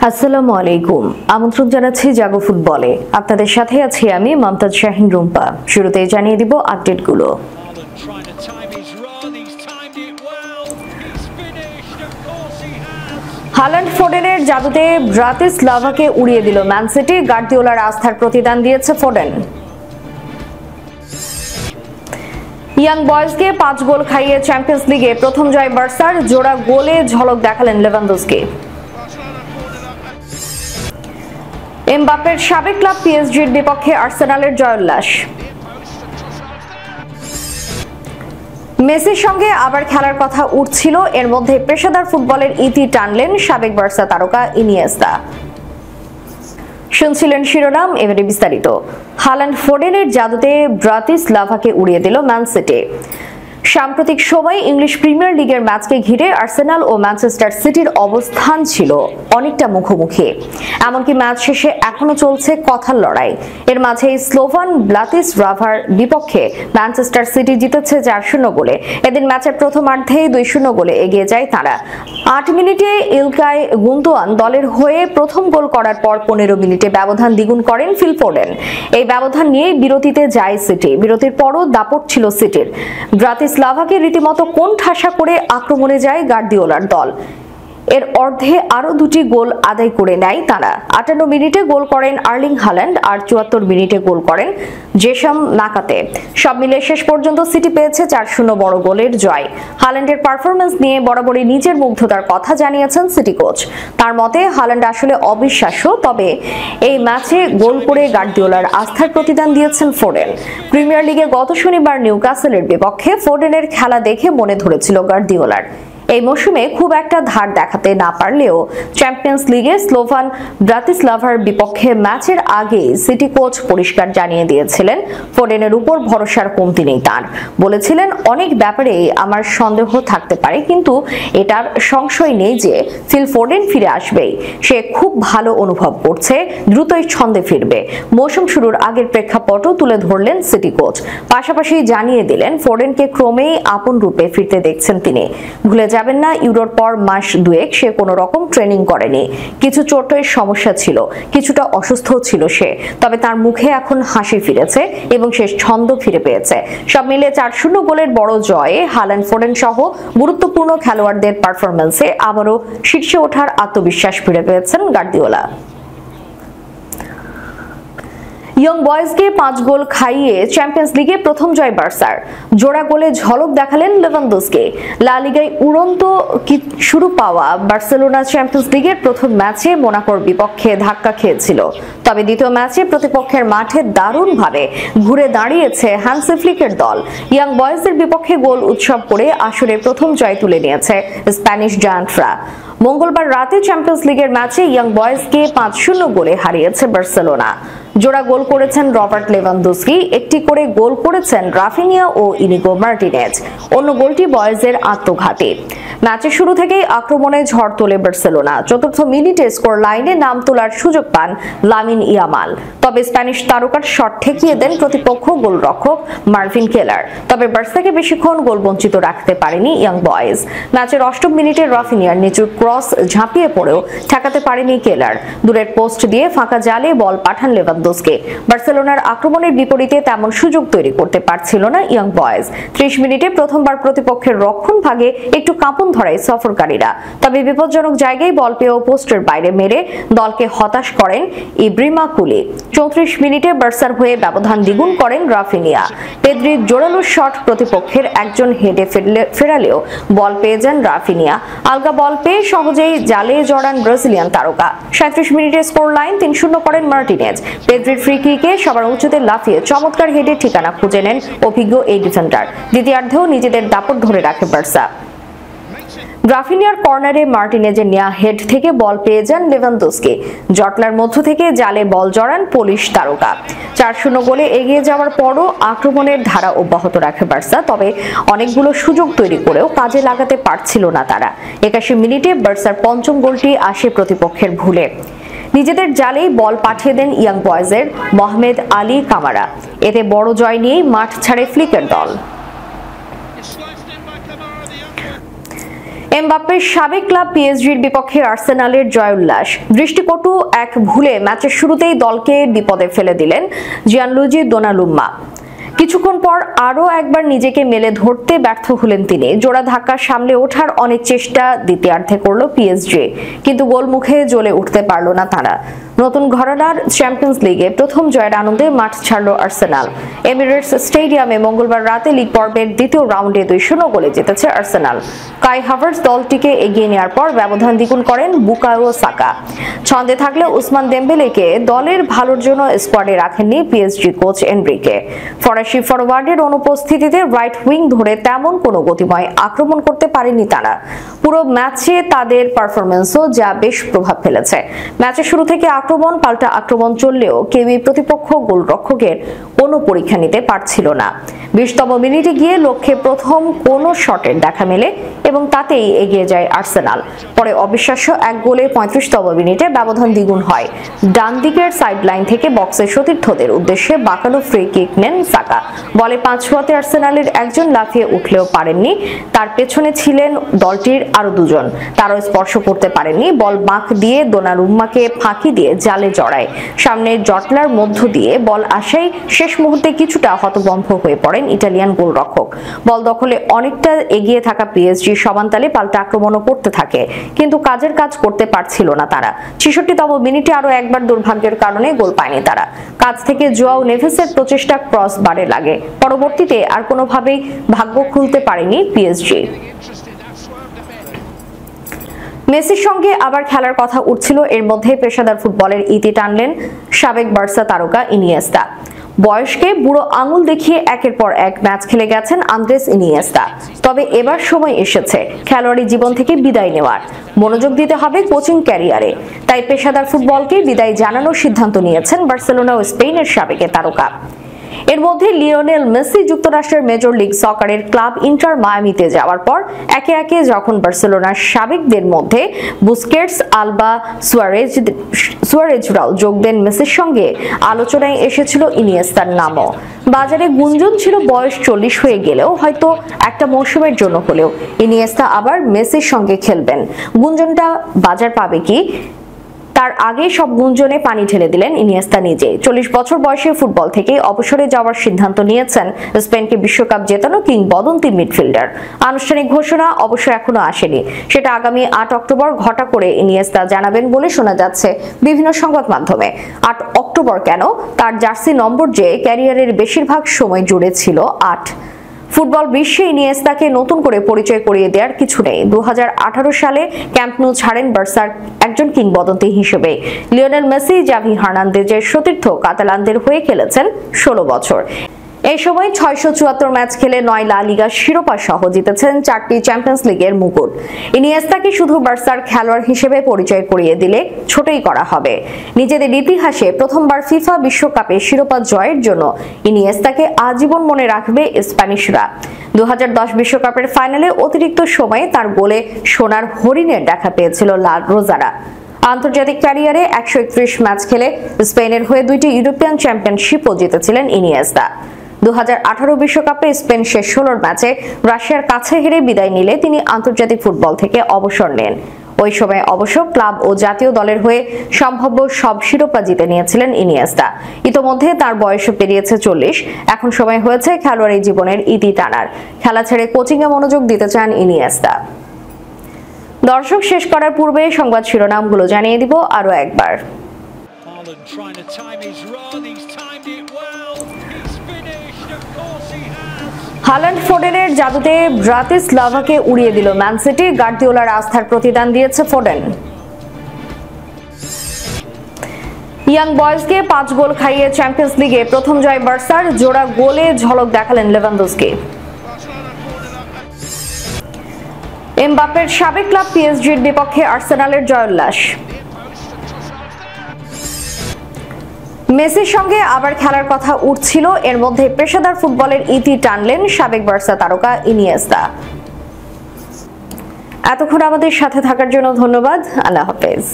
আসসালামু আলাইকুম। আমন্ত্রণ জানাচ্ছি জাগো ফুটবলে। আপনাদের সাথে আছি আমি মমতাজ শাহিন রুম্পা। শুরুতেই জানিয়ে দিব আপডেটগুলো। হাল্যান্ড ফোডেনের জাদুতে ব্রাতিসলাভাকে উড়িয়ে দিল ম্যান সিটি। গার্দিওলার আস্থার প্রতিদান দিয়েছে ফোডেন। ইয়াং বয়সকে 5 গোল খাইয়ে চ্যাম্পিয়ন্স লিগে প্রথম জয় বার্সার। জোড়া গোলে ঝলক দেখালেন লেভানডস্কি। এমবাপ্পের সাবেক ক্লাব পিএসজির বিপক্ষে আর্সেনালের জয়োল্লাস। মেসির সঙ্গে আবার খেলার কথা উঠছিল, এর মধ্যে পেশাদার ফুটবলের ইতি টানলেন সাবেক বার্সা তারকা ইনিয়েস্তা। শুনছিলেন শিরোনাম, এবারে বিস্তারিত। হাল্যান্ড ফোডেনের জাদুতে ব্রাতিসলাভাকে উড়িয়ে দিল ম্যান সিটি। সাম্প্রতিক সময়ে ইংলিশ প্রিমিয়ার লিগের ম্যাচকে ঘিরে আর্সেনাল ও ম্যানচেস্টার সিটির অবস্থান ছিল অনেকটা মুখোমুখি। এমনকি ম্যাচ শেষে এখনো চলছে কথার লড়াই। এর মাঝেই স্লোভান ব্রাতিসলাভার বিপক্ষে ম্যানচেস্টার সিটি জিতেছে 4-0 গোলে। এদিন ম্যাচের প্রথমার্ধেই 2-0 গোলে এগিয়ে যায় তারা। 8 মিনিটে ইলকাই গুন্দোয়ান দলের হয়ে প্রথম গোল করার পর 15 মিনিটে ব্যবধান দ্বিগুণ করেন ফিল ফোডেন। এই ব্যবধান নিয়েই বিরতিতে যায় সিটি। বিরতির পরও দাপট ছিল সিটির। ব্রাতিসলাভাকে রীতিমতো কোণঠাসা করে আক্রমণে যায় গার্দিওলার দল। এর অর্ধে আরো 2টি গোল আদায় করে নেয় তারা। 58 মিনিটে গোল করেন আর্লিং হাল্যান্ড আর 74 মিনিটে গোল করেন জেসাম নাকাতে। সব মিলে শেষ পর্যন্ত সিটি পেয়েছে 4-0 বড় গোলের জয়। হাল্যান্ডের পারফরম্যান্স নিয়ে বরাবরই নিজের মুগ্ধতার কথা জানিয়েছেন সিটি কোচ। তার মতে হাল্যান্ড আসলে অবিশ্বাস্য, তবে এই ম্যাচে গোল করে গার্দিওলার আস্থার প্রতিদান দিয়েছেন ফোডেন। প্রিমিয়ার লিগে গত শনিবার নিউক্যাসলের বিপক্ষে ফোডেনের খেলা দেখে মনে ধরেছিল গার্দিওলার। এই মৌসুমে খুব একটা ধার দেখাতে না পারলেও চ্যাম্পিয়ন্স লিগে স্লোভান ব্রাতিসলাভার বিপক্ষে ম্যাচের আগে সিটি কোচ পরিষ্কার জানিয়ে দিয়েছিলেন ফোডেনের উপর ভরসার কমতি নেই তার। বলেছিলেন, অনেক ব্যাপারে আমার সন্দেহ থাকতে পারে, কিন্তু এটার সংশয় নেই যে ফিল ফোডেন ফিরে আসবেই। সে খুব ভালো অনুভব করছে, দ্রুতই ছন্দে ফিরবে। মৌসুম শুরুর আগের প্রেক্ষাপটও তুলে ধরলেন সিটি কোচ। পাশাপাশি জানিয়ে দিলেন ফোডেনকে ক্রমেই আপন রূপে ফিরতে দেখছেন তিনি। ভুলে যাবেন না, ইউরোর পর মাস দুয়েক সে কোনো রকম ট্রেনিং করেনি। কিছু চোটের সমস্যা ছিল, কিছুটা অসুস্থ ছিল সে, তবে তার মুখে এখন হাসি ফিরেছে এবং সে ছন্দ ফিরে পেয়েছে। সব মিলে 4-0 গোলের বড় জয়ে হাল্যান্ড ফোডেন সহ গুরুত্বপূর্ণ খেলোয়াড়দের পারফরম্যান্সে আবারও শীর্ষে ওঠার আত্মবিশ্বাস ফিরে পেয়েছেন গার্দিওলা। ইয়ং বয়সকে 5 গোল খাইয়ে চ্যাম্পিয়ন্স লিগে প্রথম জয় বার্সার। জোড়া গোলে ঝলক দেখালেন লেভানডস্কি। লা লিগায় উড়ন্ত শুরু পাওয়া বার্সেলোনা চ্যাম্পিয়ন্স লিগের প্রথম ম্যাচে মোনাকোর বিপক্ষে ধাক্কা খেয়েছিল, তবে দ্বিতীয় ম্যাচে প্রতিপক্ষের মাঠে দারুণভাবে ঘুরে দাঁড়িয়েছে হ্যান্সি ফ্লিকের দল। ইয়ং বয়সের বিপক্ষে গোল উৎসব করে আসরে প্রথম জয় তুলে নিয়েছে স্প্যানিশ জায়ান্টরা। মঙ্গলবার রাতে চ্যাম্পিয়ন্স লিগের ম্যাচে ইয়ং বয়সকে 5-0 গোলে হারিয়েছে বার্সেলোনা। জোড়া গোল করেছেন রবার্ট লেভানডস্কি, একটি করে গোল করেছেন রাফিনিয়া ও ইনিগো মার্টিনেজ। অন্য গোলটি বয়েজের আত্মঘাতী। ম্যাচের শুরু থেকেই আক্রমণে ঝড় তোলে বার্সেলোনা। 4র্থ মিনিটে স্কোর লাইনে নাম তোলার সুযোগ পান লামিন ইয়ামাল, তবে স্প্যানিশ তারকার শট ঠেকিয়ে দেন প্রতিপক্ষ গোলরক্ষক মার্ভিন কেলার। তবে বার্সাকে বেশিক্ষণ গোল বঞ্চিত রাখতে পারেনি ইয়ং বয়েজ। ম্যাচের 8ম মিনিটে রাফিনিয়ার নিচুর ক্রস ঝাঁপিয়ে পড়েও ঠেকাতে পারেনি কেলার। দূরের পোস্ট দিয়ে ফাঁকা জালে বল পাঠান লেভানডস্কি। বার্সেলোনার আক্রমণের বিপরীতে তেমন সুযোগ তৈরি করতে পারছিল না ইয়ং বয়েজ। 30 মিনিটে প্রথমবার প্রতিপক্ষের রক্ষণ ভাগে একটু কাঁপন ধরায় সফরকারীরা, তবে বিপজ্জনক জায়গায় বল পেয়েও পোস্টের বাইরে মেরে দলকে হতাশ করেন ইব্রিমা কুলি। 34 মিনিটে বার্সার হয়ে ব্যবধান দ্বিগুণ করেন রাফিনিয়া। পেদ্রির জোরালো শট প্রতিপক্ষের একজন হেডে ফেরালেও বল পেয়ে যান রাফিনিয়া। আলগা বল পেয়ে সহজেই জালে জড়ান ব্রাজিলিয়ান তারকা। 37 মিনিটে স্কোর লাইন 3-0 করেন মার্টিনেজ। পেদ্রির ফ্রি কিকে সবার উঁচুতে লাফিয়ে চমৎকার হেডে ঠিকানা খুঁজে নেন অভিজ্ঞ এই ডিফেন্ডার। দ্বিতীয়ার্ধেও নিজেদের দাপট ধরে রাখে বার্সা। রাফিনিয়ার কর্নারে মার্টিনেজের নেয়া হেড থেকে বল পেয়ে যান লেভানডস্কি। জটলার মধ্য থেকে জালে বল জড়ান পোলিশ তারকা। 4-0 গোলে এগিয়ে যাওয়ার পরও আক্রমণের ধারা অব্যাহত রাখে বার্সা, তবে অনেকগুলো সুযোগ তৈরি করেও কাজে লাগাতে পারছিল না তারা। 81 মিনিটে বার্সার 5ম গোলটি আসে প্রতিপক্ষের ভুলে। নিজেদের জালেই বল পাঠিয়ে দেন ইয়াং বয়েজের মোহামেদ আলী কামারা। এতে বড় জয় নিয়েই মাঠ ছাড়ে ফ্লিকের দল। এমবাপ্পের সাবেক ক্লাব পিএসজির বিপক্ষে আর্সেনালের জয়োল্লাস। দৃষ্টিকটু এক ভুলে ম্যাচের শুরুতেই দলকে বিপদে ফেলে দিলেন জিয়ানলুইজি দোনারুম্মা। কিছুক্ষণ পর আরও একবার নিজেকে মেলে ধরতে ব্যর্থ হলেন তিনি। জোড়া ধাক্কা সামলে ওঠার অনেক চেষ্টা দ্বিতীয়ার্ধে করল পিএসজি, কিন্তু গোলমুখে জ্বলে উঠতে পারল না তারা। নতুন ঘরানার চ্যাম্পিয়ন্স লিগে প্রথম জয়ের আনন্দে মাঠ ছাড়ল আর্সেনাল। এমিরেটস স্টেডিয়ামে মঙ্গলবার রাতে লিগ পর্বের দ্বিতীয় রাউন্ডে 2-0 গোলে জিতেছে আর্সেনাল। কাই হাভার্টজ দলটিকে এগিয়ে নেওয়ার পর ব্যবধান দ্বিগুণ করেন বুকায়ো সাকা। ছন্দে থাকলে উসমান দেম্বেলেকে দলের ভালোর জন্য স্কোয়াডে রাখেননি পিএসজি কোচ এনরিকে। ফরাসি ফরওয়ার্ডের অনুপস্থিতিতে রাইট উইং ধরে তেমন কোনো গতিময় আক্রমণ করতে পারেনি তারা। পুরো ম্যাচে তাদের পারফরম্যান্সও যা বেশ প্রভাব ফেলেছে। ম্যাচের শুরু থেকে আক্রমণ পাল্টা আক্রমণ চললেও কেউই প্রতিপক্ষ গোলরক্ষকের কোনো পরীক্ষা নিতে পারছিল না। 20তম মিনিটে গিয়ে লক্ষ্যে প্রথম কোনো শটের দেখা মেলে এবং তাতেই এগিয়ে যায় আর্সেনাল। পরে অবিশ্বাস্য এক গোলে 35তম মিনিটে ব্যবধান দ্বিগুণ হয়। ডান দিকের সাইডলাইন থেকে বক্সের সতীর্থদের উদ্দেশ্যে বাঁকানো ফ্রি কিক নেন সাকা। বলে 5 ছোঁয়াতে আর্সেনালের একজন লাফিয়ে উঠলেও পারেননি, তার পেছনে ছিলেন দলটির আরো দুজন, তারাও স্পর্শ করতে পারেননি। বল বাঁক দিয়ে দোনারুম্মাকে ফাঁকি দিয়ে জালে জড়ায়। সামনে জটলার মধ্য দিয়ে বল আসাই শেষ মুহূর্তে কিছুটা হতভম্ব হয়ে পড়েন ইটালিয়ান গোলরক্ষক। বল দখলে অনেকটা এগিয়ে থাকা পিএসজি সমানতালে পাল্টা আক্রমণও করতে থাকে, কিন্তু কাজের কাজ করতে পারছিল না তারা। 66তম মিনিটে আরো একবার দুর্ভাগ্যের কারণে গোল পায়নি তারা। কাজ থেকে জোয়াও নেভেসের প্রচেষ্টা ক্রস বারে লাগে। পরবর্তীতে আর কোনোভাবেই ভাগ্য খুলতে পারেনি পিএসজি। মেসির সঙ্গে আবার খেলার কথা উঠছিল, এর মধ্যে পেশাদার ফুটবলের ইতি টানলেন সাবেক বার্সা তারকা ইনিয়েস্তা। বয়সকে বুড়ো আঙুল দেখিয়ে একের পর এক ম্যাচ খেলে গেছেন আন্দ্রেস ইনিয়েস্তা। তবে এবার সময় এসেছে খেলোয়াড়ি জীবন থেকে বিদায় নেওয়ার। মনোযোগ দিতে হবে কোচিং ক্যারিয়ারে। তাই পেশাদার ফুটবলকে বিদায় জানানোর সিদ্ধান্ত নিয়েছেন বার্সেলোনা ও স্পেনের সাবেক তারকা। এর মধ্যে লিওনেল মেসি যুক্তরাষ্ট্রের মেজর লিগ সকারের ক্লাব ইন্টার মায়ামিতে যাওয়ার পর একে একে যখন বার্সেলোনার সাবেকদের মধ্যে বুস্কেটস, আলবা, সুয়ারেজরাও যোগ দেন মেসির সঙ্গে, আলোচনায় এসেছিল ইনিয়েস্তার নামও। বাজারে গুঞ্জন ছিল বয়স 40 হয়ে গেলেও হয়তো একটা মৌসুমের জন্য হলেও ইনিয়েস্তা আবার মেসির সঙ্গে খেলবেন। গুঞ্জনটা বাজার পাবে কি, তার আগে সব গুঞ্জনে পানি ঢেলে দিলেন ইনিয়েস্তা নিজে। 40 বছর বয়সে ফুটবল থেকে অবসরে যাওয়ার সিদ্ধান্ত নিয়েছেন স্পেনকে বিশ্বকাপ জেতানো কিংবদন্তি মিডফিল্ডার। আনুষ্ঠানিক ঘোষণা অবশ্য এখনো আসেনি, সেটা আগামী 8 অক্টোবর ঘটা করে ইনিয়েস্তা জানাবেন বলে শোনা যাচ্ছে বিভিন্ন সংবাদ মাধ্যমে। 8 অক্টোবর কেন? তার জার্সি নম্বর যে ক্যারিয়ারের বেশিরভাগ সময় জুড়ে ছিল 8। ফুটবল বিশ্বে ইনিয়েস্তাকে নতুন করে পরিচয় করিয়ে দেওয়ার কিছু নেই। 2018 সালে ক্যাম্প নু ছাড়েন বার্সার একজন কিংবদন্তি হিসেবে। লিওনেল মেসি জাভি হার্নান্দেজের সতীর্থ কাতালানদের হয়ে খেলেছেন 16 বছর। এই সময় 674 ম্যাচ খেলে 9 লা লিগা শিরোপা সহ জিতেছেন 4টি চ্যাম্পিয়ন্স লিগের মুকুট। ইনিয়েস্তাকে শুধু বার্সার খেলোয়াড় হিসেবে পরিচয় করিয়ে দিলে ছোটই করা হবে। নিজেদের ইতিহাসে প্রথমবার ফিফা বিশ্বকাপে শিরোপা জয়ের জন্য ইনিয়েস্তাকে আজীবন মনে রাখবে স্প্যানিশরা। 2010 বিশ্বকাপের ফাইনালে অতিরিক্ত সময়ে তার গোলে সোনার হরিণের দেখা পেয়েছিল লাল রোজারা। আন্তর্জাতিক ক্যারিয়ারে 131 ম্যাচ খেলে স্পেনের হয়ে 2টি ইউরোপিয়ান চ্যাম্পিয়নশিপও জিতেছিলেন ইনিয়েস্তা। 2018 বিশ্বকাপে স্পেন শেষ 16 ম্যাচে রাশিয়ার কাছে হেরে বিদায় নিলে তিনি আন্তর্জাতিক ফুটবল থেকে অবসর নেন। ওই সময় অবশ্য ক্লাব ও জাতীয় দলের হয়ে সম্ভাব্য সব শিরোপা জিতে নিয়েছিলেন ইনিয়েস্তা। ইতোমধ্যে তার বয়সও পেরিয়েছে 40। এখন সময় হয়েছে খেলোয়াড়ি জীবনের ইতি টানার। খেলা ছেড়ে কোচিংয়ে মনোযোগ দিতে চান ইনিয়েস্তা। দর্শক, শেষ করার পূর্বে সংবাদ শিরোনামগুলো জানিয়ে দিব আরো একবার। হাল্যান্ড ফোডেনের জাদুতে ব্রাতিসলাভাকে উড়িয়ে দিল ম্যান সিটি। গার্দিওলার আস্থার প্রতিদান দিয়েছে ফোডেন। ইয়াং বয়েজকে 5 গোল খাইয়ে চ্যাম্পিয়ন্স লিগে প্রথম জয় বার্সার। জোড়া গোলে ঝলক দেখালেন লেভানডস্কি। এমবাপ্পের সাবেক ক্লাব পিএসজির বিপক্ষে আর্সেনালের জয়োল্লাস। মেসির সঙ্গে আবার খেলার কথা উঠছিল, এর মধ্যে পেশাদার ফুটবলের ইতি টানলেন সাবেক বার্সা তারকা ইনিয়েস্তা। এতক্ষণ আমাদের সাথে থাকার জন্য ধন্যবাদ। আল্লাহ হাফেজ।